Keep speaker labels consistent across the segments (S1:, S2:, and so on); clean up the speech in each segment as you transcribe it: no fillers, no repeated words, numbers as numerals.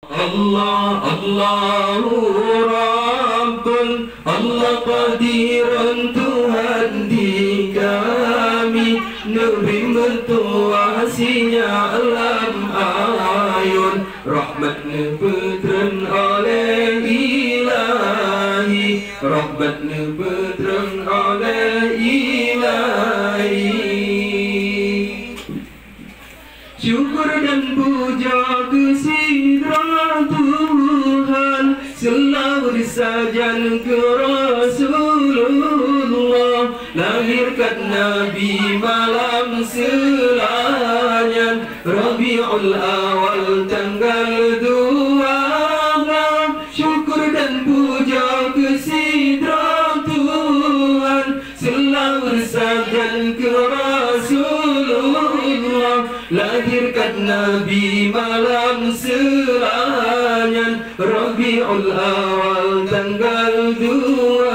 S1: Allah, Allahu Rabbun, Allah Qadirun, Tuhan di kami, Nabi mertua sinya alam ayun, rahmatnya petran oleh ilahi, rahmatnya petran oleh ilahi. Syukur dan puja kesidra Tuhan, selalu disajan ke Rasulullah, lahirkan Nabi malam selanyan, Rabiul Awal tanggal 2. Syukur dan puja kesidra Tuhan, selalu disajan ke Rasulullah, lahirkan Nabi malam selanyan, Rabiul Awal tanggal 12.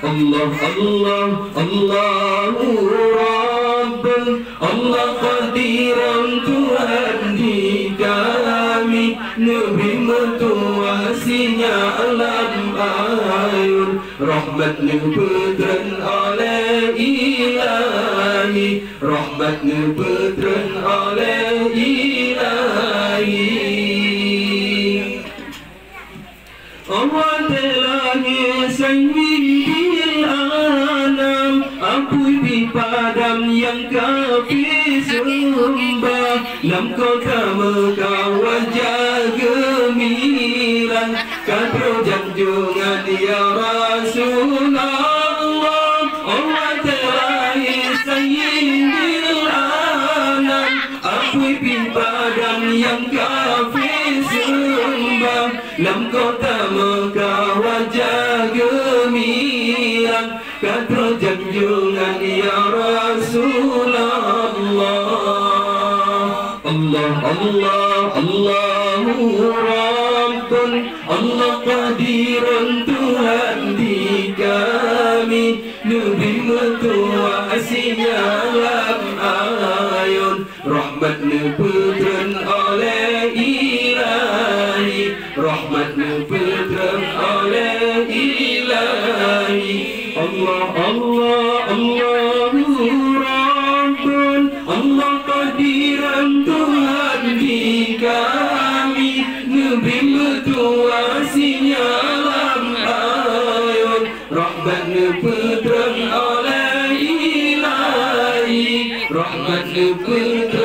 S1: Allah, Allah, Allahu Rabbun, Allah Qadirun, Tuhan di kami, Nabi mertua sinya alam ayun, rahmatnya petran oleh ilahi, rahmatnya petran oleh ilahi. Allah telah sayyidil anam, ampun di padam yang kafir sembah, lam kota Mekah wajah gemilang, kadro janjungan ya Rasulullah. Allah telah sayyidil anam, ampun di padam yang kafir sembah, lam kota Mekah wajah gemilang, kadro janjungan ya Rasulullah. Allah, Allah, Allahu Rabbun, Allah Qadirun, Tuhan di kami, Nabi mertua sinya alam ayun, rahmatnya petran oleh ilahi, rahmatnya petran oleh ilahi. Allah, Allah, Allahu Rabbun, Allah Qadirun, Tuhan di kami, Nabi mertua sinya alam ayun, rahmatnya petran oleh ilahi, rahmatnya petran